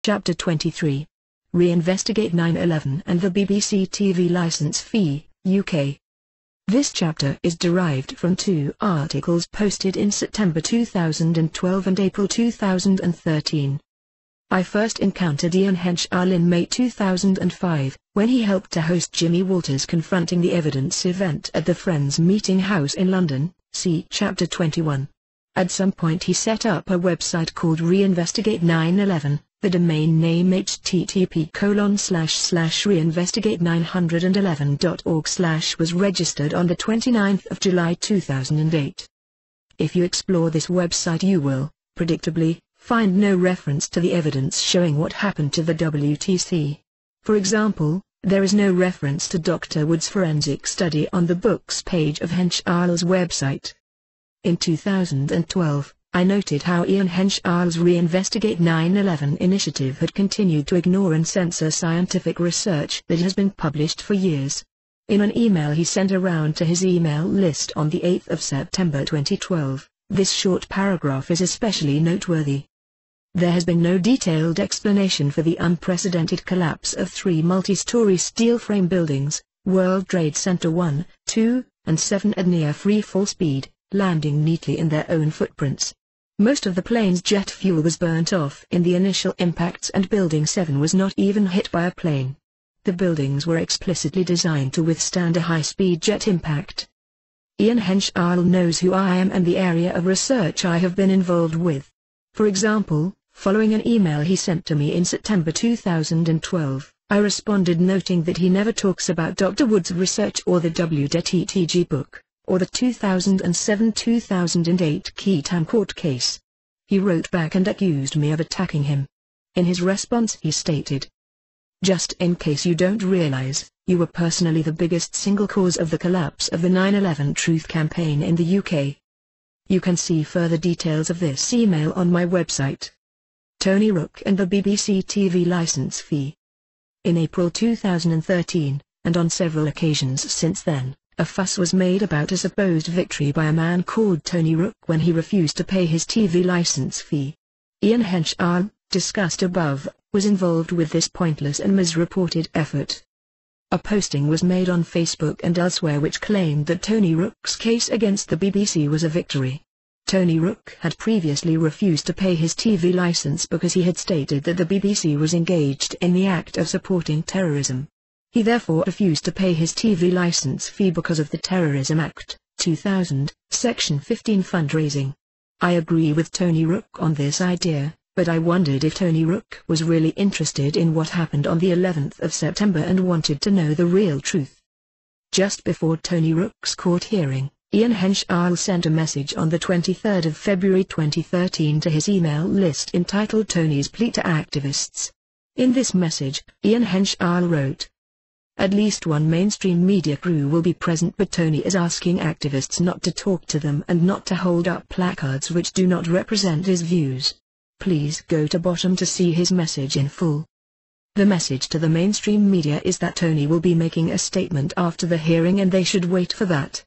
Chapter 23. Reinvestigate 9/11 and the BBC TV Licence Fee, UK. This chapter is derived from two articles posted in September 2012 and April 2013. I first encountered Ian Henshall in May 2005, when he helped to host Jimmy Walters' Confronting the Evidence event at the Friends Meeting House in London, see Chapter 21. At some point he set up a website called Reinvestigate 9/11, the domain name http://reinvestigate911.org/ was registered on the 29th of July 2008. If you explore this website you will, predictably, find no reference to the evidence showing what happened to the WTC. For example, there is no reference to Dr. Wood's forensic study on the books page of Henshall's website. In 2012, I noted how Ian Henshall's Reinvestigate 9/11 initiative had continued to ignore and censor scientific research that has been published for years. In an email he sent around to his email list on the 8th of September 2012, this short paragraph is especially noteworthy. There has been no detailed explanation for the unprecedented collapse of three multi-story steel frame buildings, World Trade Center 1, 2, and 7 at near free fall speed, landing neatly in their own footprints. Most of the plane's jet fuel was burnt off in the initial impacts and Building 7 was not even hit by a plane. The buildings were explicitly designed to withstand a high-speed jet impact. Ian Henshall knows who I am and the area of research I have been involved with. For example, following an email he sent to me in September 2012, I responded noting that he never talks about Dr. Wood's research or the WTTG book, or the 2007-2008 Keaton court case. He wrote back and accused me of attacking him. In his response he stated, "Just in case you don't realize, you were personally the biggest single cause of the collapse of the 9/11 Truth campaign in the UK." You can see further details of this email on my website. Tony Rook and the BBC TV Licence Fee. In April 2013, and on several occasions since then, a fuss was made about a supposed victory by a man called Tony Rook when he refused to pay his TV licence fee. Ian Henshall, discussed above, was involved with this pointless and misreported effort. A posting was made on Facebook and elsewhere which claimed that Tony Rook's case against the BBC was a victory. Tony Rook had previously refused to pay his TV licence because he had stated that the BBC was engaged in the act of supporting terrorism. He therefore refused to pay his TV licence fee because of the Terrorism Act, 2000, Section 15 fundraising. I agree with Tony Rook on this idea, but I wondered if Tony Rook was really interested in what happened on the 11th of September and wanted to know the real truth. Just before Tony Rook's court hearing, Ian Henshall sent a message on the 23rd of February 2013 to his email list entitled Tony's Plea to Activists. In this message, Ian Henshall wrote, "At least one mainstream media crew will be present, but Tony is asking activists not to talk to them and not to hold up placards which do not represent his views. Please go to bottom to see his message in full." The message to the mainstream media is that Tony will be making a statement after the hearing and they should wait for that.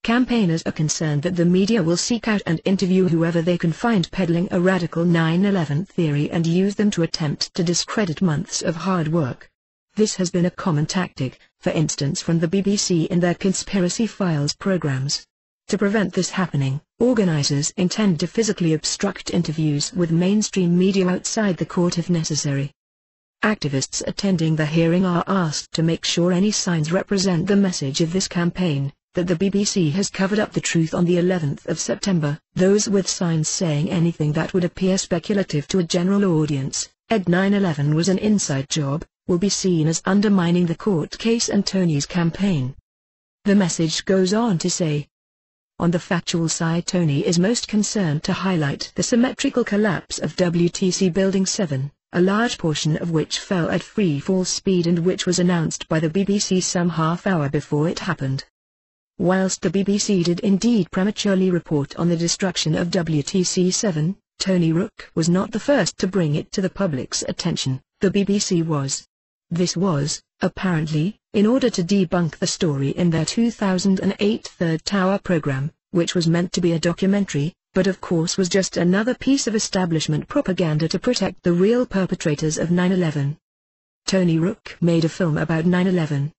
Campaigners are concerned that the media will seek out and interview whoever they can find peddling a radical 9/11 theory and use them to attempt to discredit months of hard work. This has been a common tactic, for instance from the BBC in their Conspiracy Files programs. To prevent this happening, organizers intend to physically obstruct interviews with mainstream media outside the court if necessary. Activists attending the hearing are asked to make sure any signs represent the message of this campaign, that the BBC has covered up the truth on the 11th of September. Those with signs saying anything that would appear speculative to a general audience, 9/11 was an inside job, will be seen as undermining the court case and Tony's campaign. The message goes on to say, on the factual side Tony is most concerned to highlight the symmetrical collapse of WTC Building 7, a large portion of which fell at free fall speed and which was announced by the BBC some half hour before it happened. Whilst the BBC did indeed prematurely report on the destruction of WTC 7, Tony Rook was not the first to bring it to the public's attention, the BBC was. This was, apparently, in order to debunk the story in their 2008 Third Tower program, which was meant to be a documentary, but of course was just another piece of establishment propaganda to protect the real perpetrators of 9/11. Tony Rook made a film about 9/11.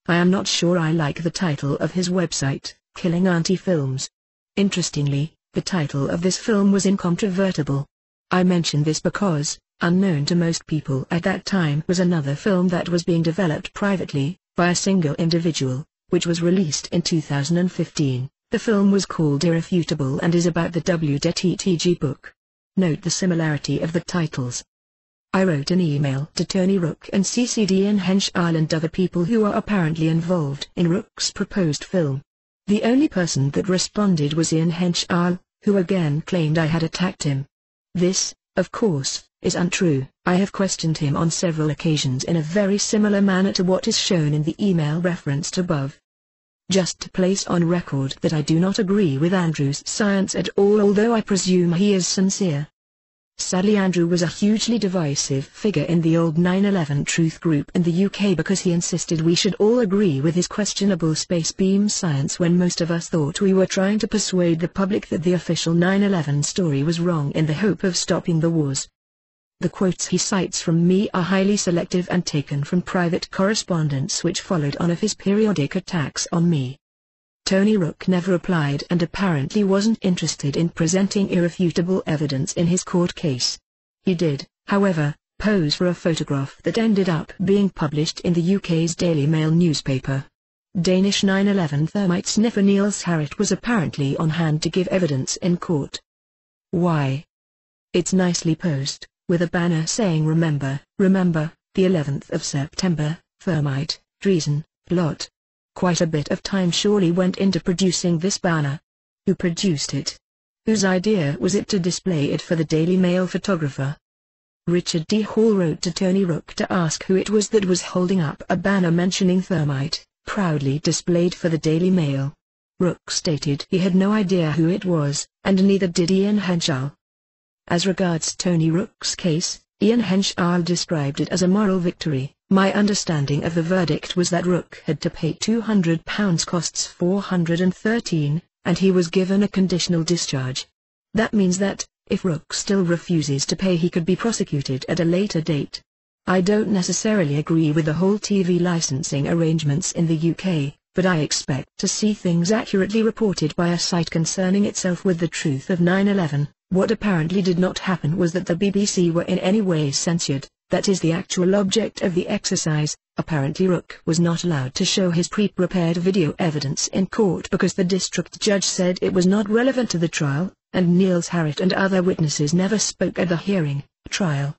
I am not sure I like the title of his website, Killing Auntie Films. Interestingly, the title of this film was incontrovertible. I mention this because, unknown to most people at that time, was another film that was being developed privately, by a single individual, which was released in 2015. The film was called Irrefutable and is about the WTTG book. Note the similarity of the titles. I wrote an email to Tony Rook and CC'd Ian Henshall and other people who are apparently involved in Rook's proposed film. The only person that responded was Ian Henshall, who again claimed I had attacked him. This, of course, is untrue. I have questioned him on several occasions in a very similar manner to what is shown in the email referenced above. Just to place on record that I do not agree with Andrew's science at all, although I presume he is sincere. Sadly, Andrew was a hugely divisive figure in the old 9/11 Truth group in the UK because he insisted we should all agree with his questionable space beam science when most of us thought we were trying to persuade the public that the official 9/11 story was wrong in the hope of stopping the wars. The quotes he cites from me are highly selective and taken from private correspondence which followed on of his periodic attacks on me. Tony Rook never replied and apparently wasn't interested in presenting irrefutable evidence in his court case. He did, however, pose for a photograph that ended up being published in the UK's Daily Mail newspaper. Danish 9/11 thermite sniffer Niels Harrit was apparently on hand to give evidence in court. Why? It's nicely posed, with a banner saying remember, the 11th of September, thermite, treason, plot. Quite a bit of time surely went into producing this banner. Who produced it? Whose idea was it to display it for the Daily Mail photographer? Richard D. Hall wrote to Tony Rook to ask who it was that was holding up a banner mentioning thermite, proudly displayed for the Daily Mail. Rook stated he had no idea who it was, and neither did Ian Henshall. As regards Tony Rook's case, Ian Henshall described it as a moral victory. My understanding of the verdict was that Rook had to pay £200 costs $413, and he was given a conditional discharge. That means that, if Rook still refuses to pay, he could be prosecuted at a later date. I don't necessarily agree with the whole TV licensing arrangements in the UK, but I expect to see things accurately reported by a site concerning itself with the truth of 9/11. What apparently did not happen was that the BBC were in any way censored. That is the actual object of the exercise. Apparently Rook was not allowed to show his pre-prepared video evidence in court because the district judge said it was not relevant to the trial, and Niels Harrit and other witnesses never spoke at the hearing, trial,